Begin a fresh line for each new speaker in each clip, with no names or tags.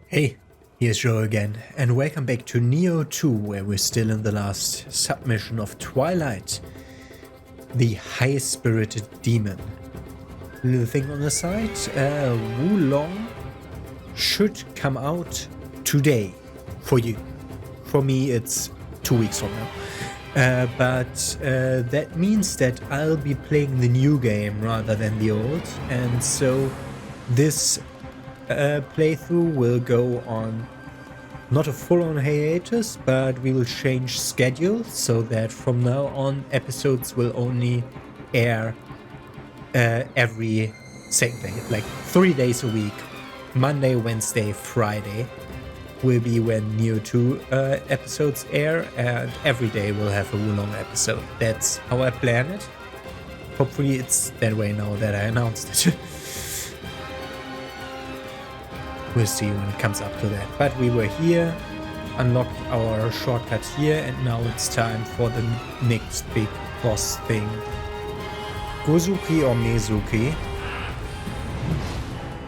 Hey, here's Joe again, and welcome back to Nioh 2, where we're still in the last submission of Twilight, the high-spirited demon. Little thing on the side, Wulong should come out today for you. For me, it's 2 weeks from now. But that means that I'll be playing the new game rather than the old, and so this playthrough will go on not a full-on hiatus, but we will change schedule so that from now on episodes will only air every second day, like 3 days a week. Monday, Wednesday, Friday will be when Nioh 2 episodes air, and every day we'll have a Wulong episode. That's how I plan it. Hopefully it's that way now that I announced it. We'll see when it comes up to that. But we were here, unlocked our shortcut here, and now it's time for the next big boss thing. Gozuki or Mezuki?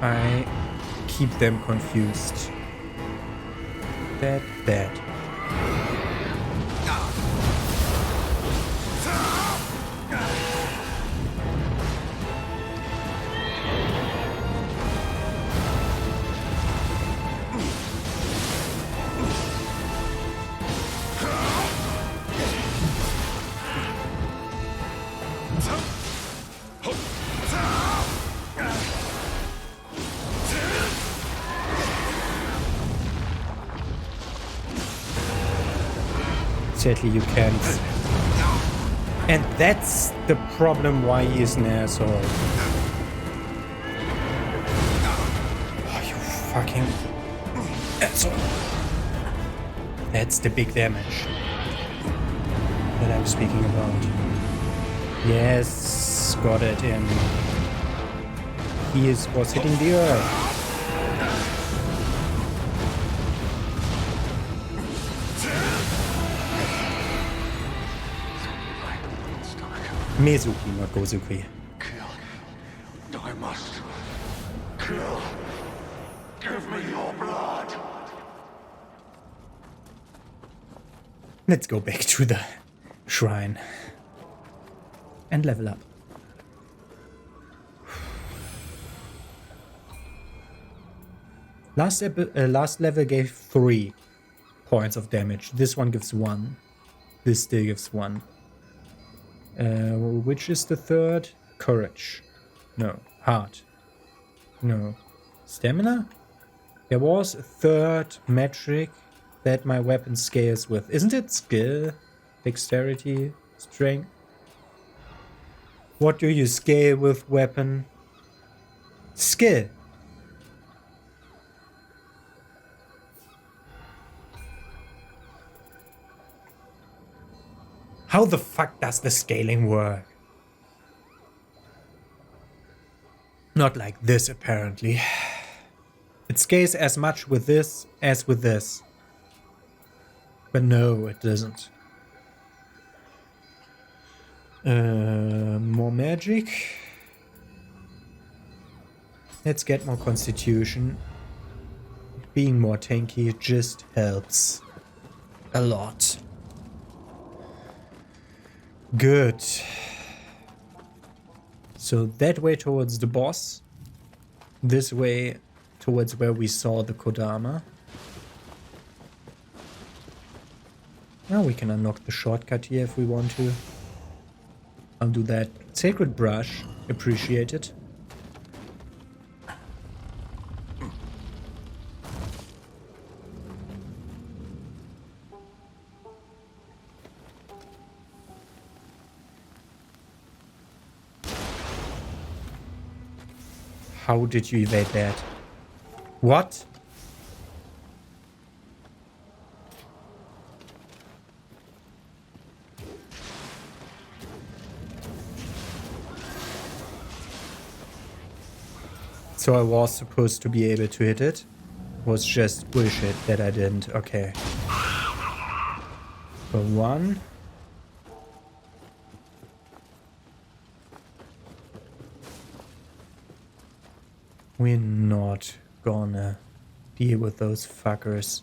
I keep them confused. That. Sadly, you can't. And that's the problem why he is an asshole. Oh, you fucking asshole. That's the big damage that I'm speaking about. Yes, got it in. He was hitting the earth. Mezuki, not Gozuki.
Kill. I must. Kill. Give me your blood.
Let's go back to the shrine and level up. Last level gave 3 points of damage. This one gives 1. This still gives 1. Which is the third? Courage. No. Heart. No. Stamina? There was a third metric that my weapon scales with. Isn't it skill? Dexterity? Strength? What do you scale with weapon? Skill. How the fuck does the scaling work? Not like this, apparently. It scales as much with this as with this. But no, it doesn't. More magic. Let's get more constitution. Being more tanky just helps a lot. Good. So that way towards the boss. This way towards where we saw the Kodama. Now we can unlock the shortcut here if we want to. I'll do that. Sacred brush. Appreciate it. How did you evade that? What? So I was supposed to be able to hit it? Was just bullshit that I didn't. Okay. For 1. We're not gonna deal with those fuckers.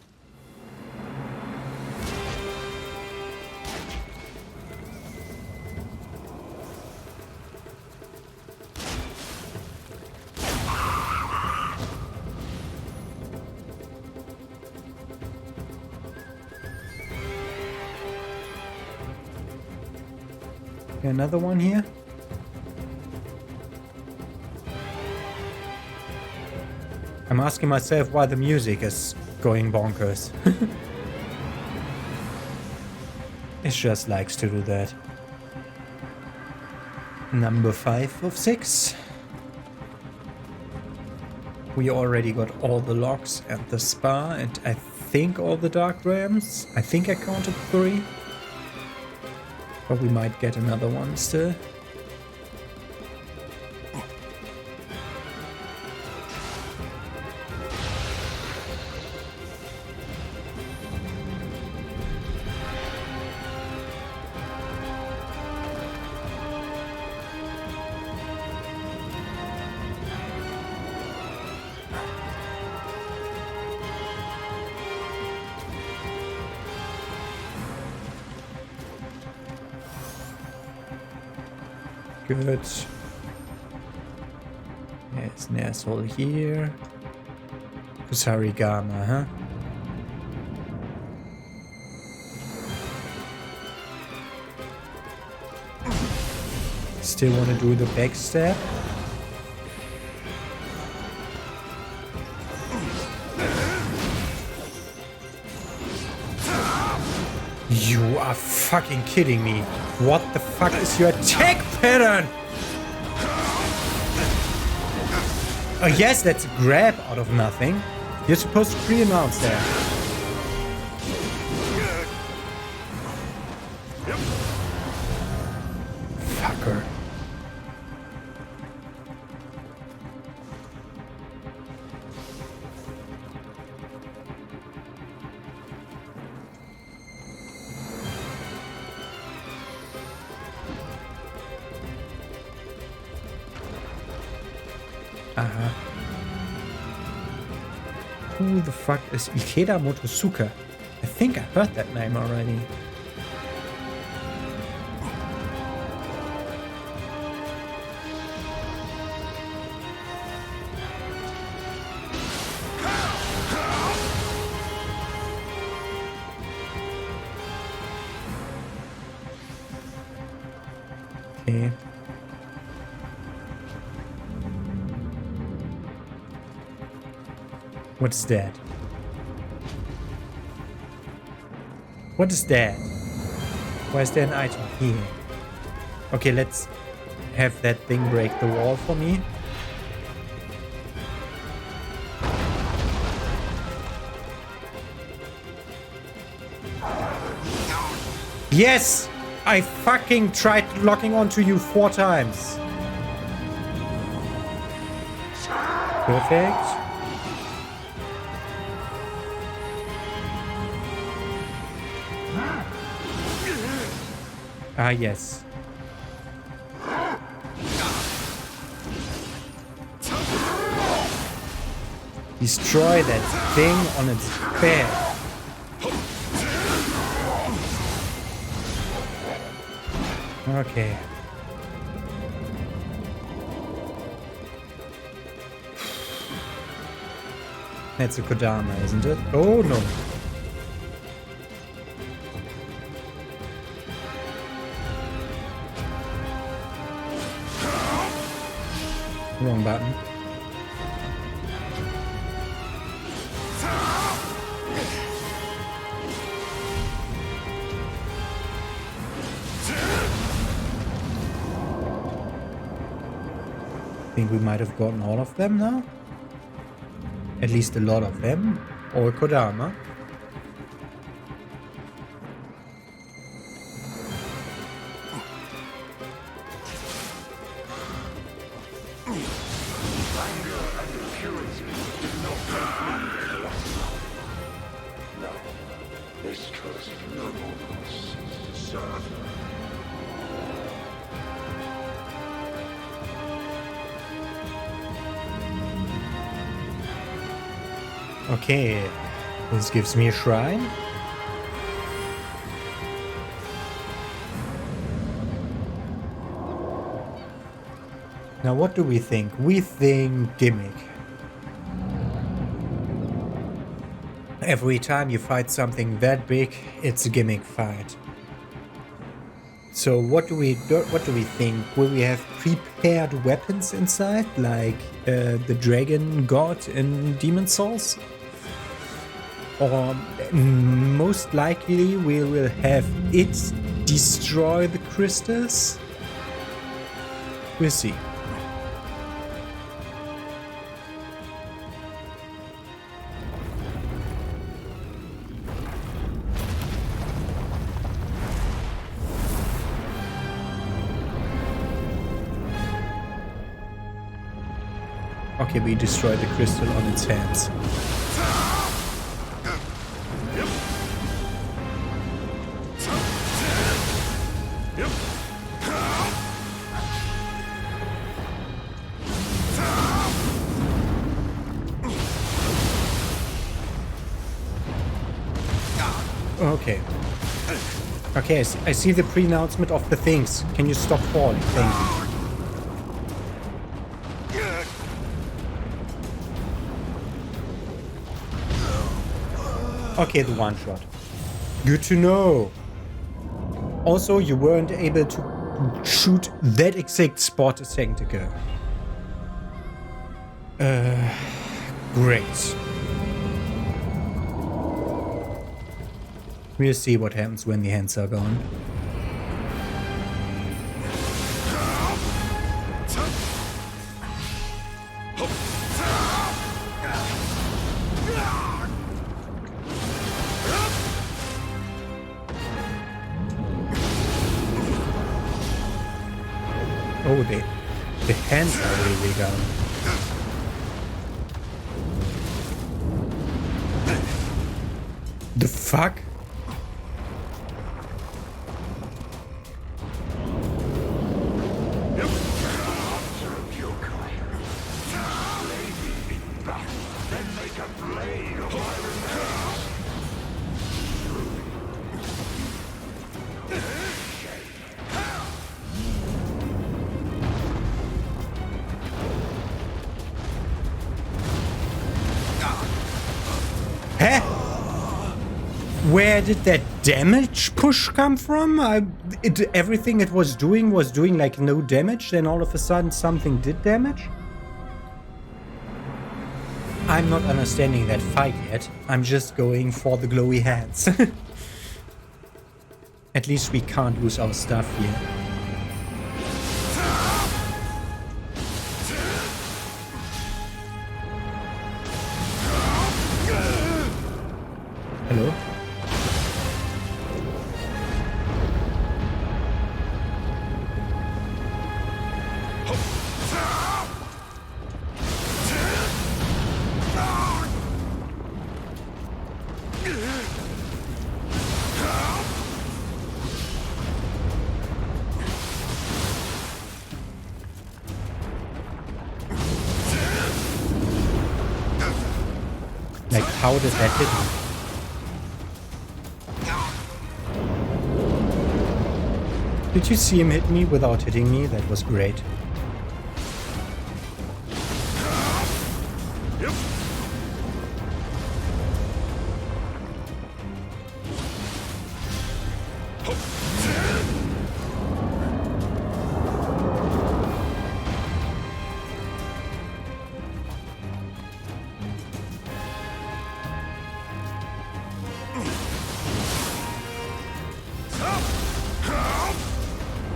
Another one here. I'm asking myself why the music is going bonkers. It just likes to do that. Number 5 of 6. We already got all the locks and the spa and I think all the dark realms. I think I counted 3. But we might get another one still. Good. There's an asshole here. Kusarigama, huh? Still want to do the backstab? You are fucking kidding me. What the fuck is your attack pattern? Oh yes, that's a grab out of nothing. You're supposed to pre-announce that. Fucker. Aha. Who the fuck is Ikeda Motosuke? I think I heard that name already. Okay. What's that? What is that? Why is there an item here? Okay, let's have that thing break the wall for me. Yes! I fucking tried locking onto you 4 times. Perfect. Ah, yes. Destroy that thing on its bed. Okay. That's a Kodama, isn't it? Oh no. Wrong button. I think we might have gotten all of them now. At least a lot of them. Or Kodama. Okay, this gives me a shrine. Now what do we think? We think gimmick. Every time you fight something that big, it's a gimmick fight. So what do we think? Will we have prepared weapons inside, like the dragon god in Demon Souls? Or most likely we will have it destroy the crystals? We'll see. Okay, we destroyed the crystal on its hands. Okay. Okay, I see the pre-announcement of the things. Can you stop falling? Thank you. Okay, the one shot. Good to know. Also, you weren't able to shoot that exact spot a second ago. Great. We'll see what happens when the hands are gone. Oh, the hands are really gone. The fuck? Where did that damage push come from? Everything it was doing like no damage, then all of a sudden something did damage? I'm not understanding that fight yet. I'm just going for the glowy hands. At least we can't lose our stuff here. Hello? Like, how did that hit me? Did you see him hit me without hitting me? That was great.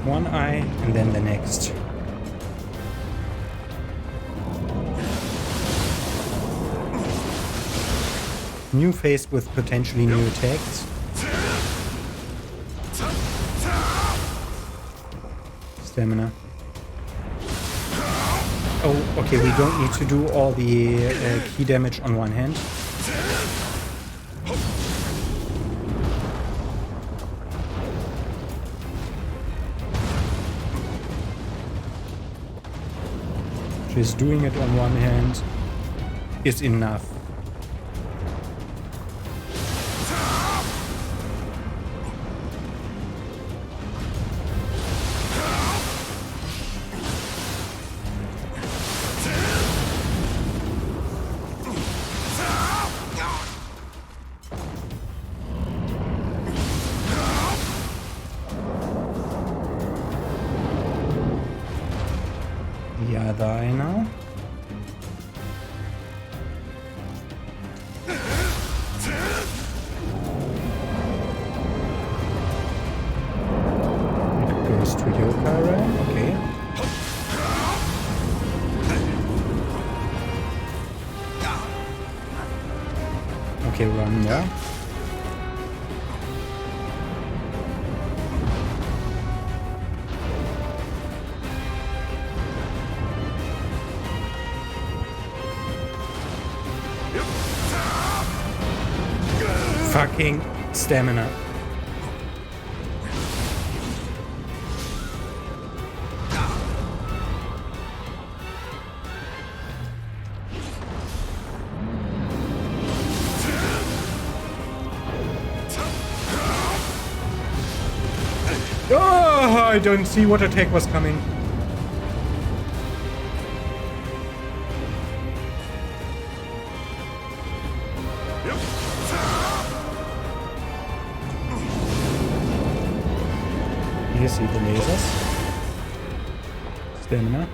One eye and then the next. New faced with potentially new attacks. Stamina. Oh, okay, we don't need to do all the key damage on one hand. Just doing it on one hand is enough. I die now? It goes to Yokai realm, okay. Okay, run more. Fucking stamina. Oh, I don't see what attack was coming. You see the lasers. Stamina.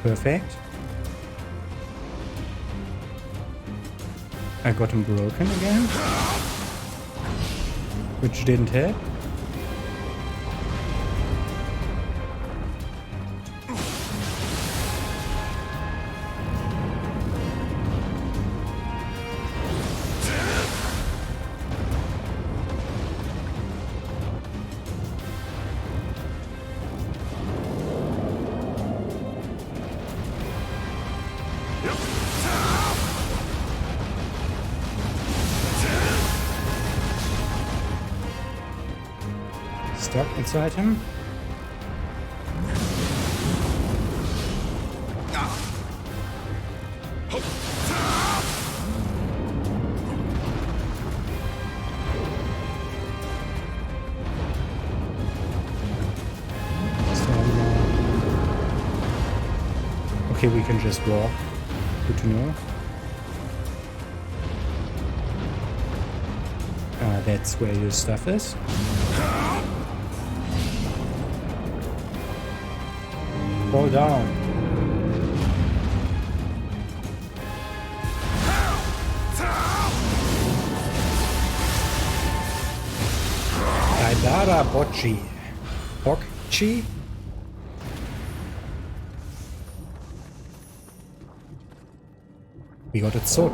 Perfect. I got him broken again, which didn't hit. Stuck inside him. Okay, we can just walk. Good to know. That's where your stuff is. Fall down. Daidara Bocchi. Bocchi? We got it so.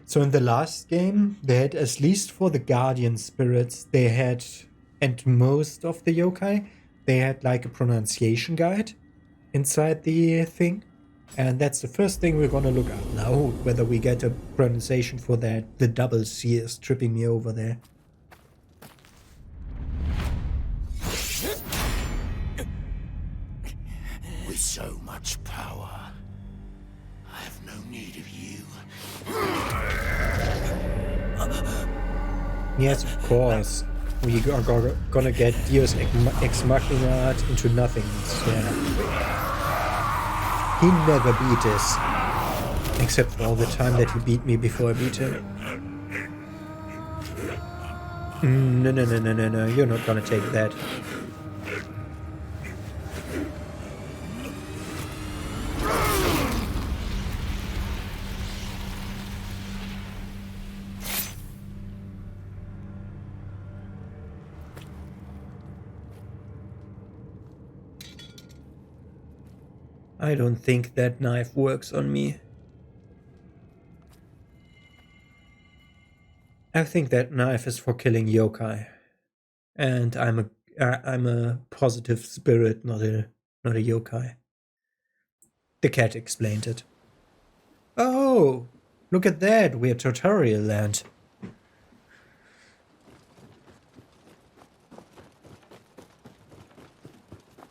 So in the last game, they had, at least for the guardian spirits, they had, and most of the yokai, they had like a pronunciation guide inside the thing. And that's the first thing we're gonna look at now, whether we get a pronunciation for that. The double C is tripping me over there.
With so much power, I have no need of you.
Yes, of course. We are gonna get Deus Ex Machina into nothingness, yeah. He never beat us. Except for all the time that he beat me before I beat him. No, you're not gonna take that. I don't think that knife works on me. I think that knife is for killing yokai. And I'm a positive spirit, not a yokai. The cat explained it. Oh, look at that, we're tutorial land.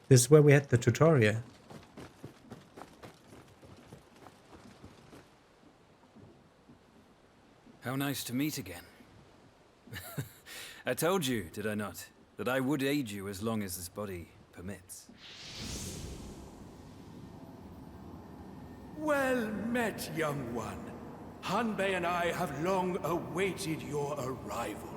This is where we had the tutorial.
How nice to meet again. I told you, did I not, that I would aid you as long as this body permits.
Well met, young one. Hanbei and I have long awaited your arrival.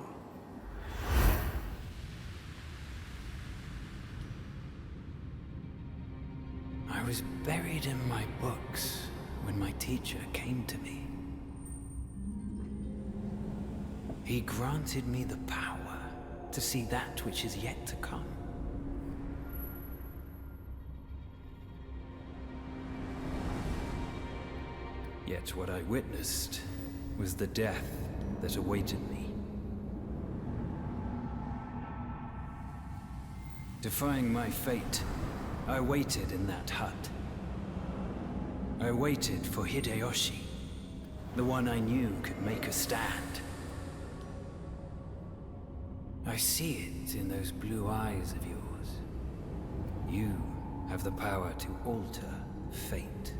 I was buried in my books when my teacher came to me. He granted me the power to see that which is yet to come. Yet what I witnessed was the death that awaited me. Defying my fate, I waited in that hut. I waited for Hideyoshi, the one I knew could make a stand. I see it in those blue eyes of yours. You have the power to alter fate.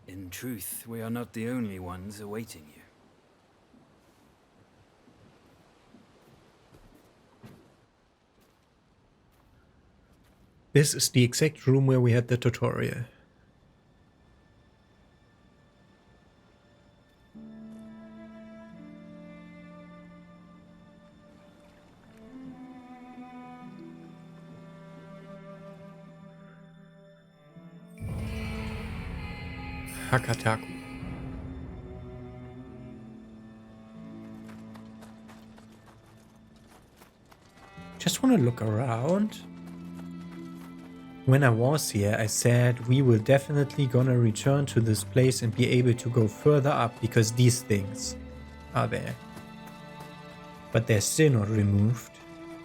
In truth, we are not the only ones awaiting you.
This is the exact room where we had the tutorial. Hakataku. Just want to look around. When I was here, I said we will definitely gonna return to this place and be able to go further up because these things are there. But they're still not removed.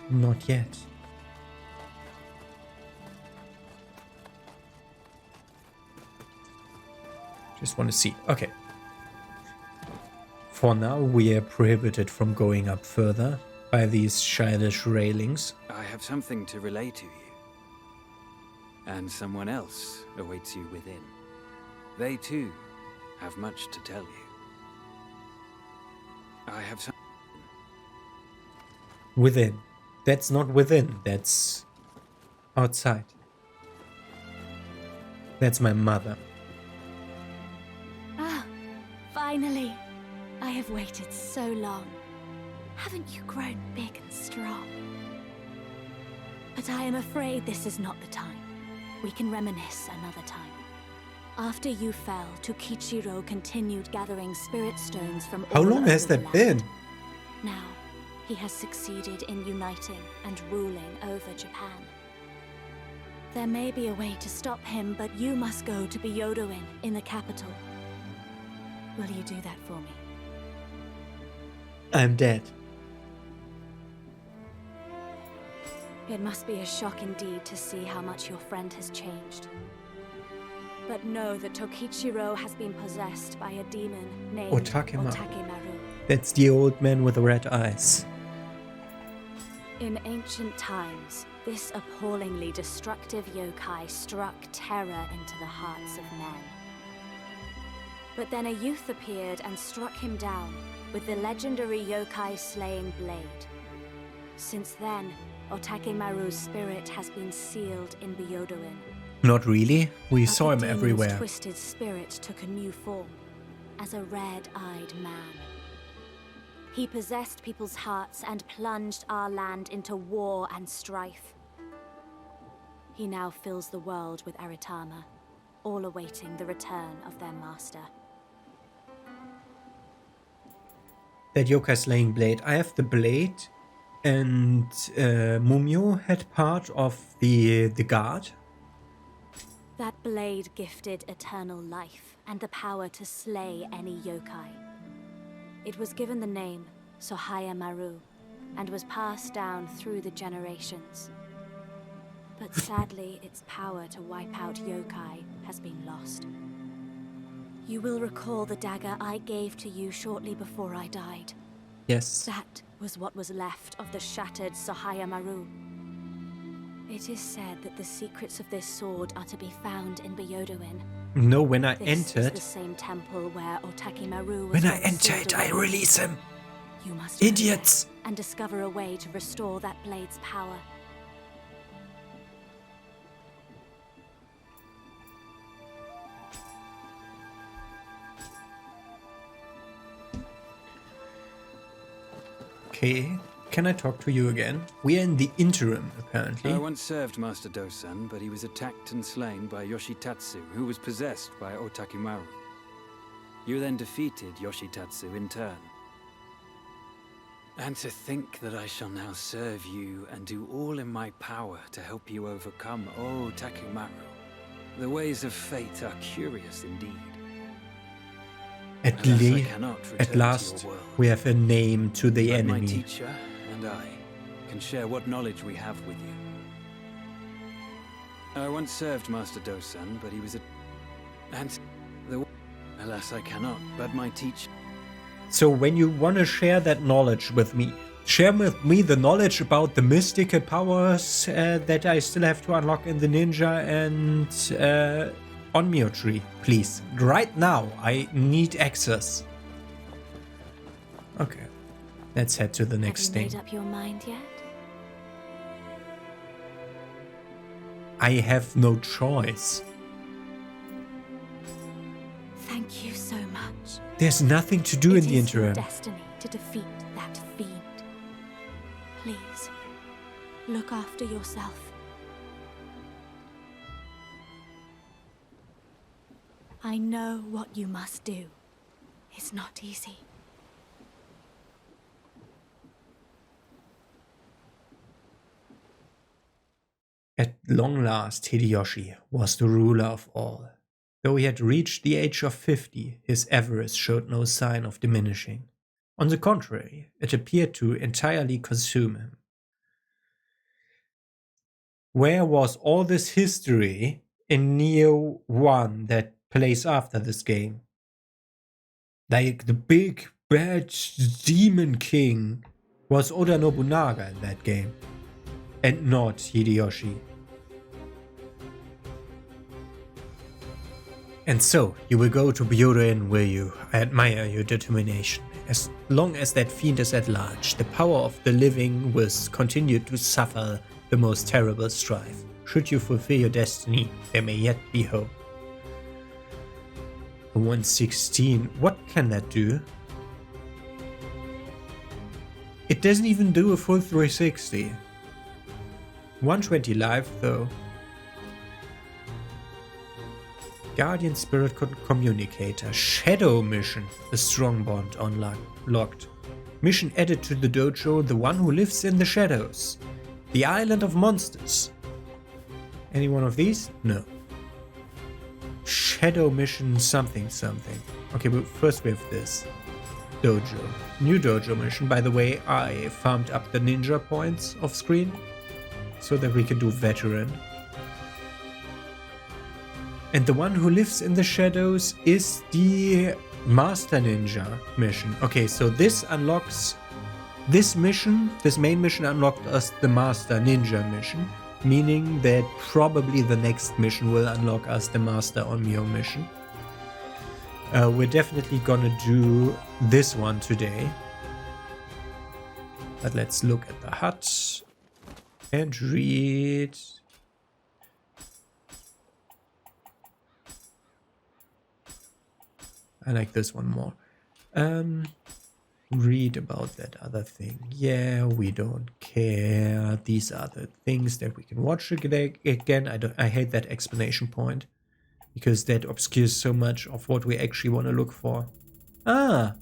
Not yet. Just want to see. Okay. For now, we are prohibited from going up further by these childish railings.
I have something to relay to you. And someone else awaits you within. They too have much to tell you. I have some...
Within. That's not within, that's outside. That's my mother.
Ah, finally. I have waited so long. Haven't you grown big and strong? But I am afraid this is not the time. We can reminisce another time. After you fell, Tokichiro continued gathering spirit stones from
How
all
long has
over the
that been?
land. Now, he has succeeded in uniting and ruling over Japan. There may be a way to stop him, but you must go to Byodoin in the capital. Will you do that for me?
I'm dead.
It must be a shock indeed to see how much your friend has changed. But know that Tokichiro has been possessed by a demon named
Otakemaru.
Otakemaru.
That's the old man with the red eyes.
In ancient times, this appallingly destructive yokai struck terror into the hearts of men. But then a youth appeared and struck him down with the legendary yokai slaying blade. Since then, Otakemaru's spirit has been sealed in Byodoin.
Not really. We
But
saw
the
him
demon's
everywhere.
twisted spirit took a new form, as a red-eyed man. He possessed people's hearts and plunged our land into war and strife. He now fills the world with Aratama, all awaiting the return of their master.
That yokai slaying blade. I have the blade, and Mumio had part of the guard.
That blade gifted eternal life and the power to slay any yokai. It was given the name Sohaya Maru and was passed down through the generations. But sadly, its power to wipe out yokai has been lost. You will recall the dagger I gave to you shortly before I died.
Yes.
That was what was left of the shattered Sohaya Maru. It is said that the secrets of this sword are to be found in Byodoin.
No, when I
This
entered...
is the same temple where Otakimaru was
When I
once sealed
entered, I
away.
release him.
You must go
Idiots!
there and discover a way to restore that blade's power.
Okay, can I talk to you again? We are in the interim, apparently.
I once served Master Dosan, but he was attacked and slain by Yoshitatsu, who was possessed by Otakimaru. You then defeated Yoshitatsu in turn. And to think that I shall now serve you and do all in my power to help you overcome Otakimaru. The ways of fate are curious indeed.
At last, we have a name to the
But
enemy.
my teacher and I can share what knowledge we have with you. I once served Master Dosan, but he was alas, I cannot, but my teacher...
So when you want to share that knowledge with me, share with me the knowledge about the mystical powers that I still have to unlock in the ninja and Onmyo tree, please. Right now, I need access. Okay, let's head to the next
Have you
thing.
made up your mind yet?
I have no choice.
Thank you so much.
There's nothing to do in the
It is your
interim.
destiny to defeat that fiend. Please, look after yourself. I know what you must do. It's not easy.
At long last, Hideyoshi was the ruler of all. Though he had reached the age of 50, his avarice showed no sign of diminishing. On the contrary, it appeared to entirely consume him. Where was all this history in Nioh 1 that plays after this game? Like the big bad demon king was Oda Nobunaga in that game, and not Hideyoshi. And so, you will go to Byodoin, will you? I admire your determination. As long as that fiend is at large, the power of the living will continue to suffer the most terrible strife. Should you fulfill your destiny, there may yet be hope. 116, what can that do? It doesn't even do a full 360. 120 life though. Guardian Spirit Communicator. Shadow Mission. A strong bond unlocked. Mission added to the dojo. The one who lives in the shadows. The Island of Monsters. Any one of these? No. Shadow Mission something something. Okay, but first we have this. Dojo. New dojo mission. By the way, I farmed up the ninja points off screen so that we can do veteran. And the one who lives in the shadows is the Master Ninja mission. Okay, so this unlocks this mission. This main mission unlocked us the Master Ninja mission, meaning that probably the next mission will unlock us the Master Onmyo mission. We're definitely gonna do this one today. But let's look at the hut and read. I like this one more. Read about that other thing. Yeah, we don't care. These are the things that we can watch again. I hate that explanation point. because that obscures so much of what we actually want to look for. Ah!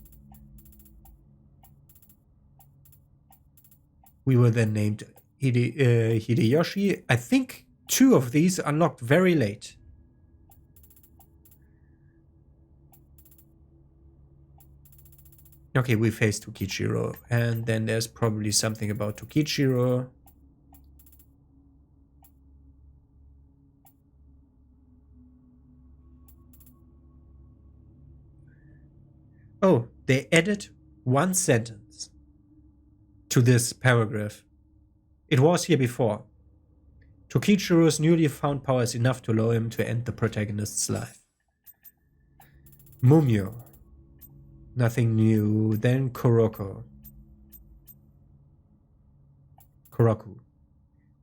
We were then named Hideyoshi. I think 2 of these unlocked very late. Okay, we faced Tokichiro, and then there's probably something about Tokichiro. Oh, they added 1 sentence to this paragraph. It was here before. Tokichiro's newly found power is enough to allow him to end the protagonist's life. Mumio. Nothing new. Then Kuroko. Kuroku.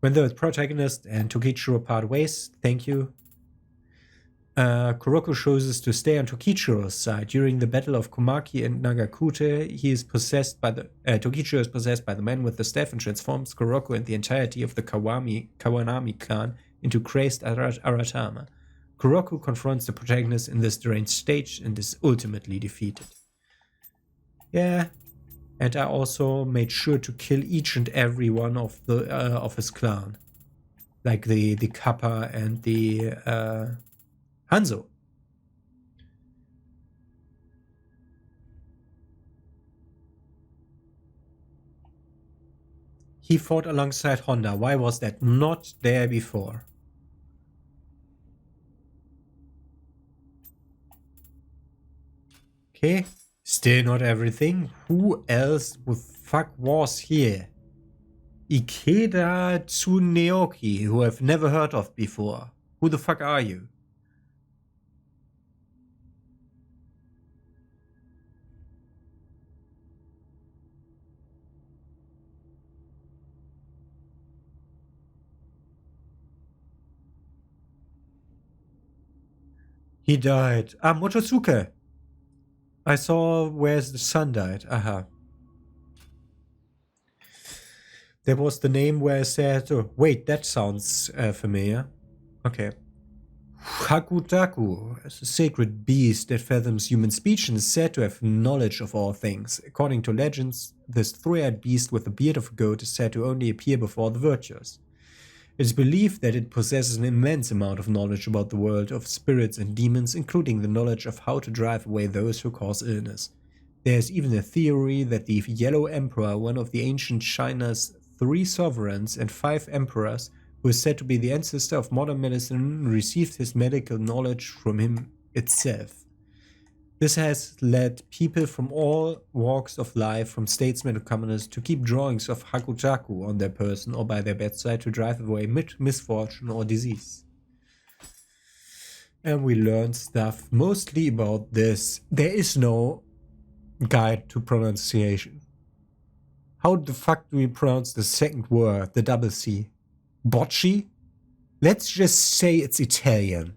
When the protagonist and Tokichiro part ways, thank you. Kuroko chooses to stay on Tokichiro's side. During the battle of Komaki and Nagakute, he is possessed by the Tokichiro is possessed by the man with the staff and transforms Kuroko and the entirety of the Kawanami clan into crazed Aratama. Kuroko confronts the protagonist in this deranged stage and is ultimately defeated. Yeah, and I also made sure to kill each and every one of the of his clan, like the Kappa and the Hanzo. He fought alongside Honda. Why was that not there before? Okay, still not everything. Who else the fuck was here? Ikeda Tsuneoki, who I've never heard of before. Who the fuck are you? He died. Ah, Motosuke. I saw where the son died. Aha. That was the name where I said, oh, wait, that sounds familiar. Okay. Hakutaku, a sacred beast that fathoms human speech and is said to have knowledge of all things. According to legends, this three-eyed beast with the beard of a goat is said to only appear before the virtuous. It is believed that it possesses an immense amount of knowledge about the world of spirits and demons, including the knowledge of how to drive away those who cause illness. There is even a theory that the Yellow Emperor, one of the ancient China's 3 sovereigns and 5 emperors, who is said to be the ancestor of modern medicine, received his medical knowledge from him itself. This has led people from all walks of life, from statesmen to commoners, to keep drawings of Hakutaku on their person or by their bedside to drive away misfortune or disease. And we learned stuff mostly about this. There is no guide to pronunciation. How the fuck do we pronounce the second word, the double C? Bocchi? Let's just say it's Italian.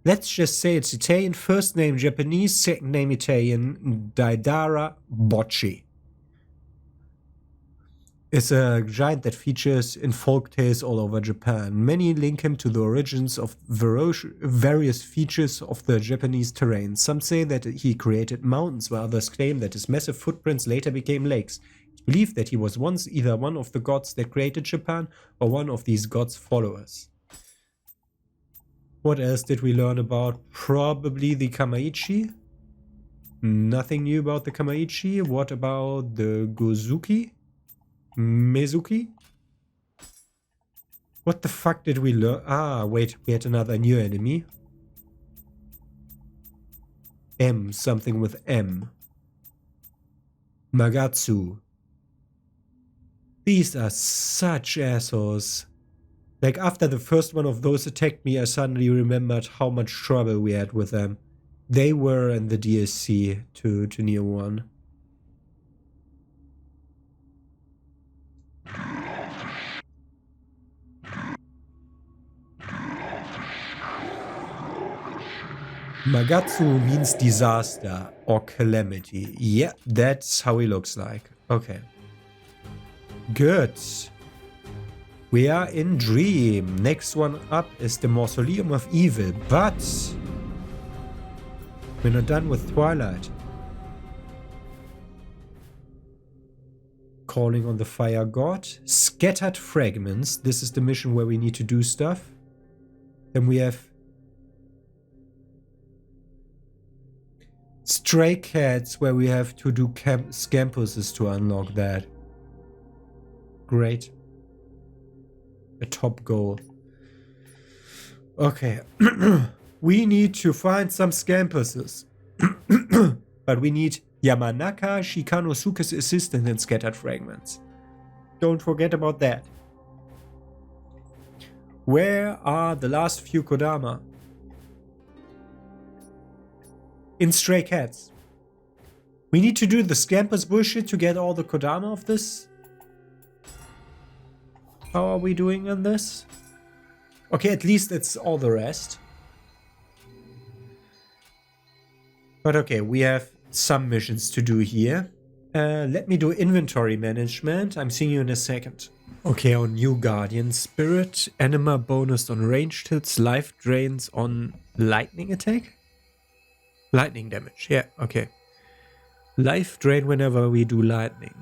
Let's just say it's Italian, first name Japanese, second name Italian, Daidara Bocchi. It's a giant that features in folk tales all over Japan. Many link him to the origins of various features of the Japanese terrain. Some say that he created mountains, while others claim that his massive footprints later became lakes. It's believed that he was once either one of the gods that created Japan or one of these gods' followers. What else did we learn about? Probably the Kamaichi. Nothing new about the Kamaichi. What about the Gozuki? Mezuki? What the fuck did we learn? Ah, wait, we had another new enemy. M, something with M. Magatsu. These are such assholes. Like, after the first one of those attacked me, I suddenly remembered how much trouble we had with them. They were in the DLC to Nioh 1. Magatsu means disaster or calamity. Yeah, that's how he looks like. Okay. Good. We are in Dream. Next one up is the Mausoleum of Evil, but we're not done with Twilight. Calling on the Fire God. Scattered Fragments. This is the mission where we need to do stuff. Then we have Stray Cats, where we have to do scampuses to unlock that. Great. A top goal. Okay. We need to find some scampuses. But we need Yamanaka Shikanosuke's assistant in Scattered Fragments. Don't forget about that. Where are the last few Kodama? In Stray Cats. We need to do the Scampus bullshit to get all the Kodama of this. How are we doing on this? Okay, at least it's all the rest. But okay, we have some missions to do here. Let me do inventory management. I'm seeing you in a second. Okay, our new Guardian Spirit. Anima bonus on ranged hits, life drains on lightning attack? Lightning damage, yeah, okay. Life drain whenever we do lightning.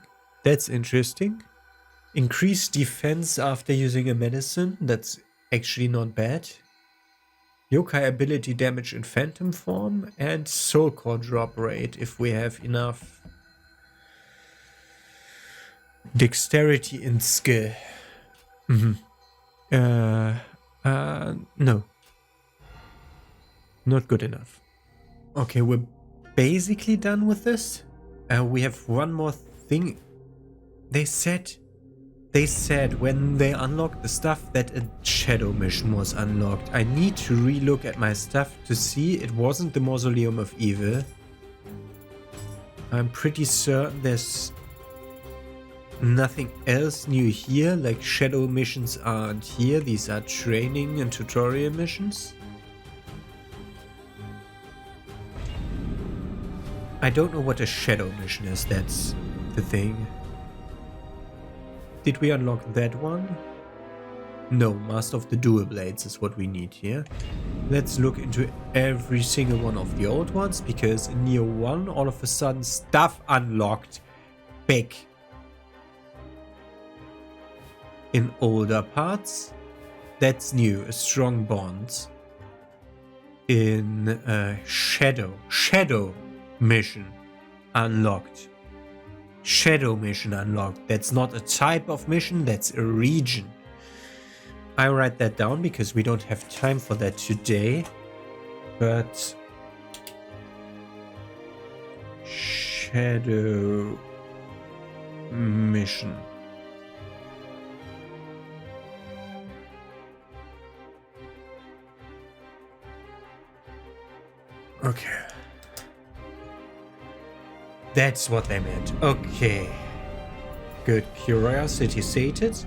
That's interesting. Increased defense after using a medicine. That's actually not bad. Yokai ability damage in phantom form. And soul core drop rate if we have enough dexterity and skill. No. Not good enough. Okay, we're basically done with this. We have one more thing. They said when they unlocked the stuff that a shadow mission was unlocked. I need to relook at my stuff to see it wasn't the Mausoleum of Evil. I'm pretty certain there's nothing else new here, like shadow missions aren't here. These are training and tutorial missions. I don't know what a shadow mission is, that's the thing. Did we unlock that one? No, Master of the Dual Blades is what we need here. Let's look into every single one of the old ones, because in Nioh 1 all of a sudden stuff unlocked big. In older parts, that's new, a strong bond. In Shadow mission unlocked. Shadow mission unlocked. That's not a type of mission, that's a region. I write that down because we don't have time for that today. But shadow mission. Okay. That's what they meant. Okay. Good. Curiosity sated.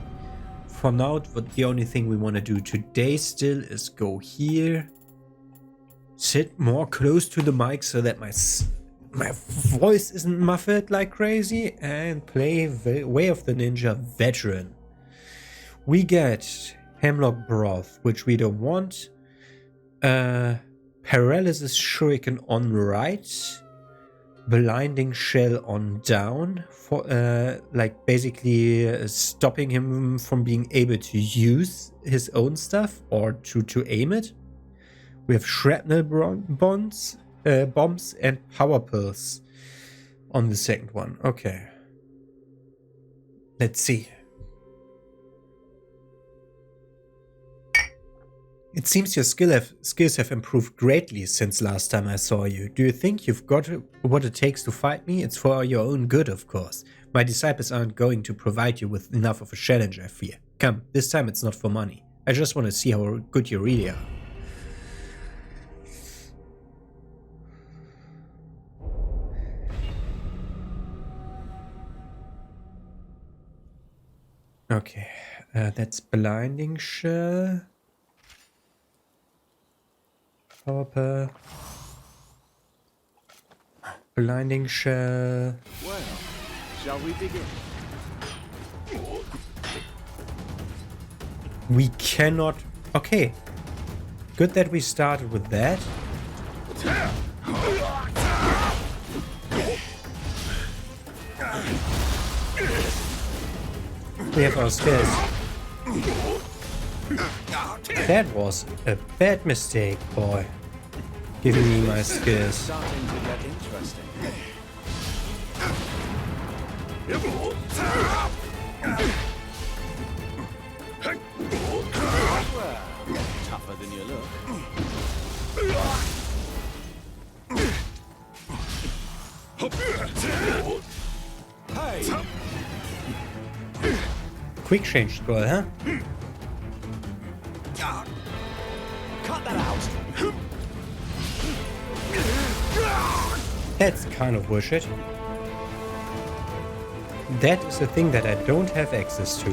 For now, the only thing we want to do today still is go here. Sit more close to the mic so that my voice isn't muffled like crazy. And play Way of the Ninja Veteran. We get Hemlock Broth, which we don't want. Paralysis Shuriken on right. Blinding Shell on down, for like basically stopping him from being able to use his own stuff or to aim it. We have Shrapnel bombs and Power Pills on the second one. Okay. Let's see. It seems your skills have improved greatly since last time I saw you. Do you think you've got what it takes to fight me? It's for your own good, of course. My disciples aren't going to provide you with enough of a challenge, I fear. Come, this time it's not for money. I just want to see how good you really are. Okay, that's Blinding Shell. Power Blinding Shell.
Well, shall we begin?
We cannot... Okay. Good that we started with that. We have our skills. That was a bad mistake, boy. Giving me my skills.
Starting to get interesting. Well, tougher than you look. Hey!
Quick change scroll, huh?
Cut that out!
That's kind of bullshit. That is a thing that I don't have access to.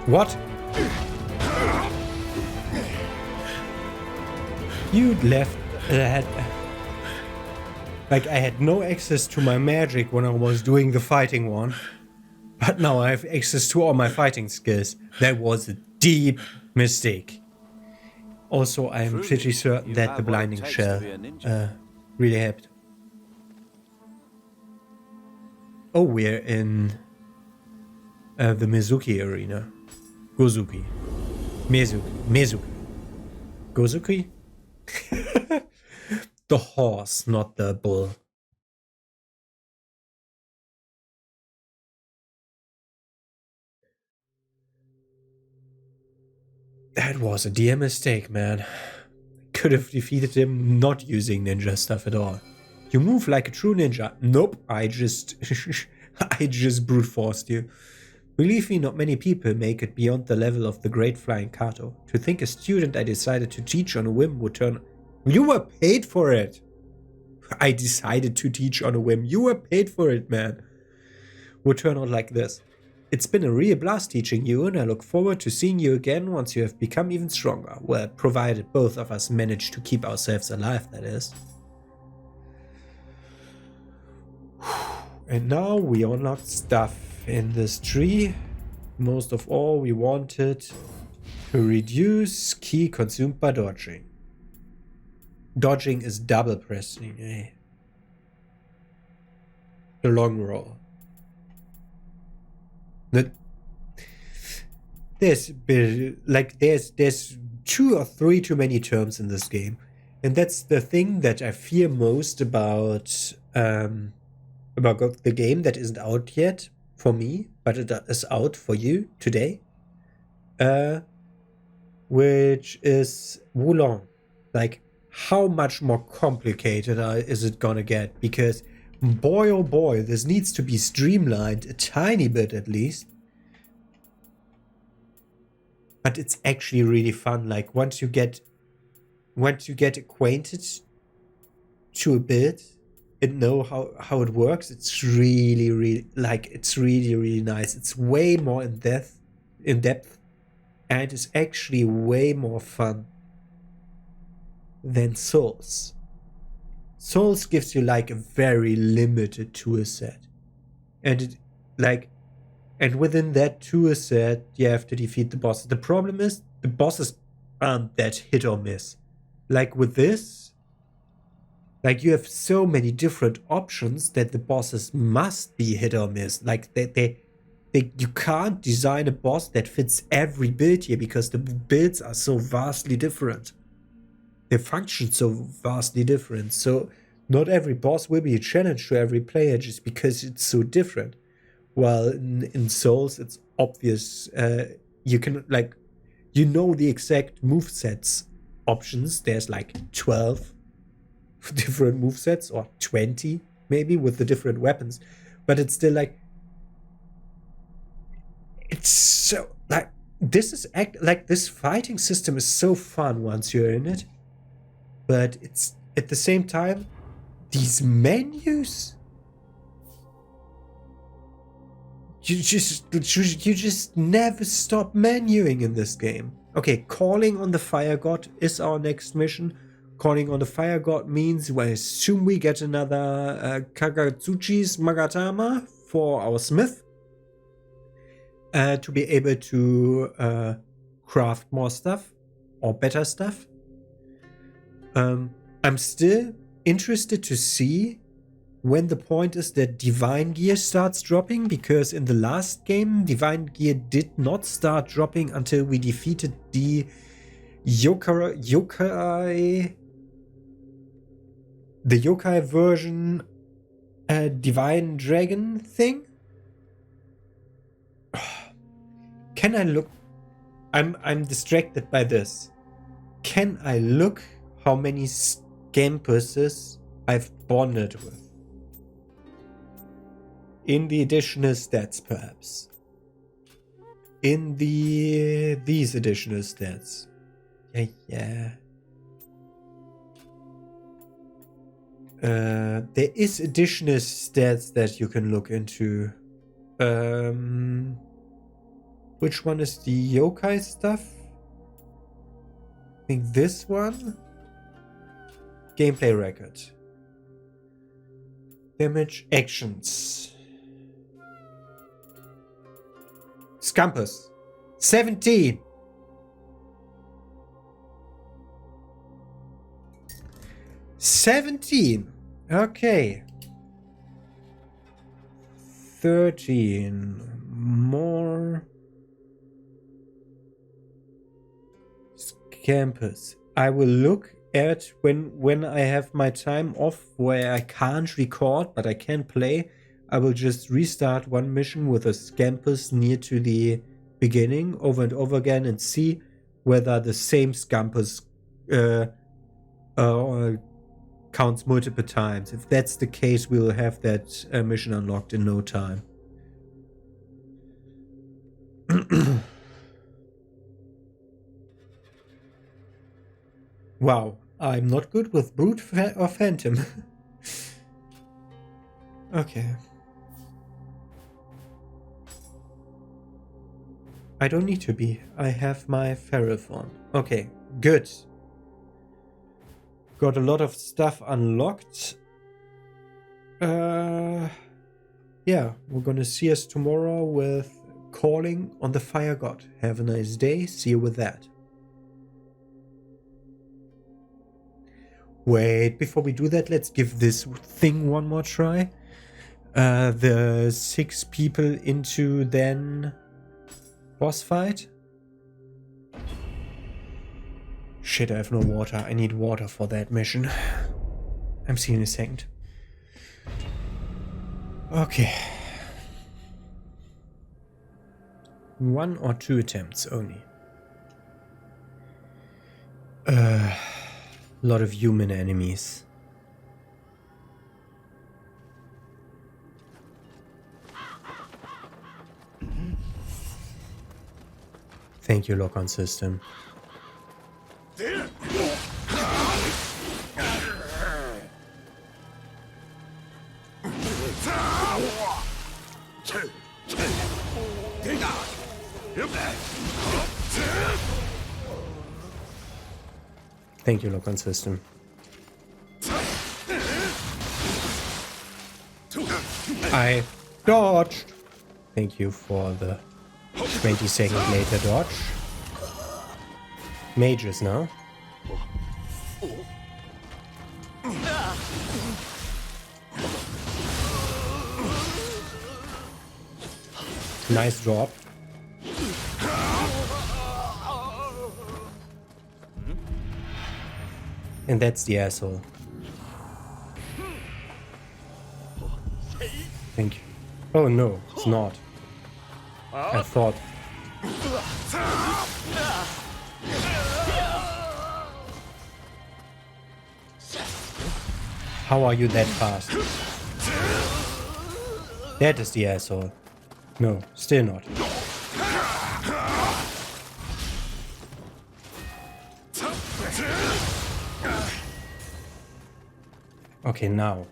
What? You left that. Like I had no access to my magic when I was doing the fighting one. But now I have access to all my fighting skills. That was a deep mistake. Also, I am pretty certain that the blinding shell really helped. Oh, we're in the Mizuki arena. Gozuki. Mizuki. Gozuki? The horse, not the bull. That was a dear mistake, man. Could have defeated him not using ninja stuff at all. You move like a true ninja. Nope, I just brute forced you. Believe me, not many people make it beyond the level of the great flying Kato. To think a student I decided to teach on a whim would turn... You were paid for it! I decided to teach on a whim. You were paid for it, man. Would turn out like this. It's been a real blast teaching you, and I look forward to seeing you again once you have become even stronger. Well, provided both of us manage to keep ourselves alive, that is. And now we unlocked stuff in this tree. Most of all, we wanted to reduce ki consumed by dodging. Dodging is double pressing, eh? The long roll. There's 2 or 3 too many terms in this game, and that's the thing that I fear most about the game that isn't out yet for me, but it is out for you today. Which is Wulong. Like, how much more complicated is it gonna get? Because boy oh boy, this needs to be streamlined a tiny bit at least. But it's actually really fun. Like once you get acquainted to a bit and know how it works, it's really nice. It's way more in depth, and it's actually way more fun than Souls. Souls gives you like a very limited tool set, and and within that tool set you have to defeat the bosses. The problem is the bosses aren't that hit or miss. Like with this, like you have so many different options that the bosses must be hit or miss. Like you can't design a boss that fits every build here because the builds are so vastly different. They function so vastly different. So not every boss will be a challenge to every player just because it's so different. While in Souls, it's obvious. You can the exact movesets options. There's like 12 different movesets, or 20 maybe, with the different weapons. But it's still like, it's so like this fighting system is so fun once you're in it. But it's at the same time, these menus. You just never stop menuing in this game. Okay, calling on the fire god is our next mission. calling on the fire god means, well, I assume we get another Kagutsuchi's Magatama for our smith. To be able to craft more stuff or better stuff. I'm still interested to see when the point is that divine gear starts dropping, because in the last game divine gear did not start dropping until we defeated the yokai version divine dragon thing. Can I look? I'm distracted by this. Can I look how many scampuses I've bonded with? In the additional stats, perhaps. In these additional stats. Yeah. There is additional stats that you can look into. Which one is the yokai stuff? I think this one. Gameplay record. Damage actions. Scampus. 17. Okay. 13 more. Scampus. I will look at when I have my time off where I can't record but I can play. I will just restart one mission with a Scampus near to the beginning over and over again and see whether the same Scampus counts multiple times. If that's the case, we will have that mission unlocked in no time. Wow, I'm not good with Brute or Phantom. Okay. I don't need to be. I have my feral form. Okay, good. Got a lot of stuff unlocked. Yeah, we're gonna see us tomorrow with calling on the fire god. Have a nice day. See you with that. Wait, before we do that, let's give this thing one more try. The 6 people into then boss fight. Shit, I have no water. I need water for that mission. I'm seeing in a second. Okay. 1 or 2 attempts only. Lot of human enemies. Thank you, lock-on system. Thank you, lock-on system. I dodged. Thank you for the 20-second later dodge. Mages now. Nice drop. And that's the asshole. Thank you. Oh no, it's not. I thought. How are you that fast? That is the asshole. No, still not. Okay, now.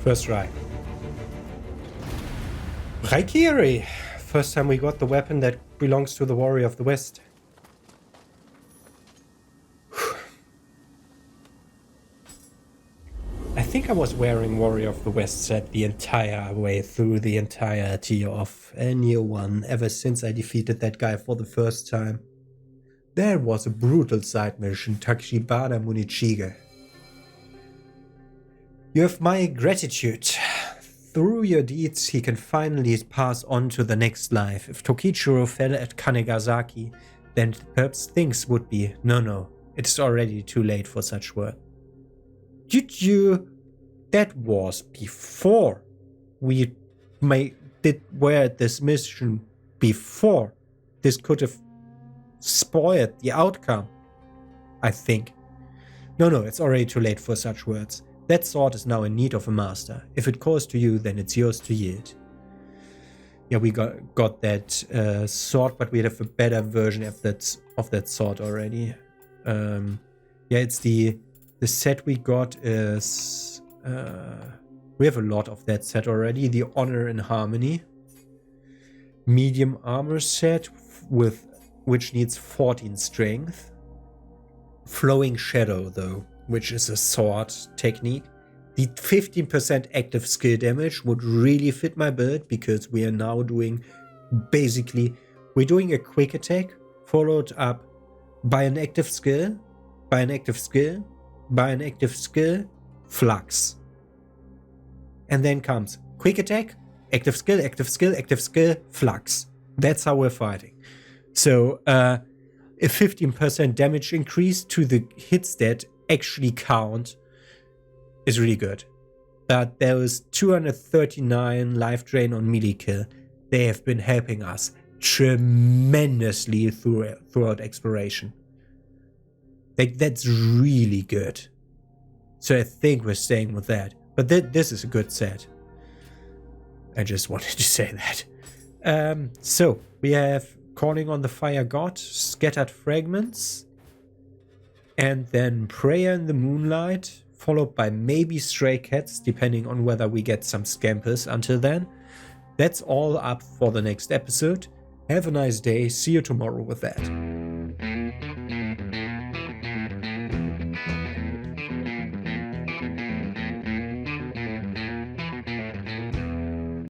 First try. Raikiri! First time we got the weapon that belongs to the Warrior of the West. I think I was wearing Warrior of the West set the entire way through the entirety of Nioh 1 ever since I defeated that guy for the first time. That was a brutal side mission, Takshibana Munichige. You have my gratitude. Through your deeds, he can finally pass on to the next life. If Tokichiro fell at Kanegasaki, then perhaps things would be... No, it's already too late for such work. Did you... That was before we were at this mission. Before. This could have spoiled the outcome, I think. No, it's already too late for such words. That sword is now in need of a master. If it calls to you, then it's yours to yield. Yeah, we got that sword, but we have a better version of that sword already. Yeah, it's the set we got is... we have a lot of that set already. The Honor and Harmony. Medium armor set which needs 14 strength. Flowing Shadow though, which is a sword technique. The 15% active skill damage would really fit my build because we are now doing basically, we're doing a quick attack followed up by an active skill, by an active skill, by an active skill, flux. And then comes quick attack, active skill, active skill, active skill, flux. That's how we're fighting. So a 15% damage increase to the hits that actually count is really good. But there was 239 life drain on melee kill. They have been helping us tremendously throughout exploration. That's really good. So I think we're staying with that. But this is a good set. I just wanted to say that. So we have Calling on the Fire God, Scattered Fragments, and then Prayer in the Moonlight, followed by maybe Stray Cats, depending on whether we get some scampers until then. That's all up for the next episode. Have a nice day. See you tomorrow with that.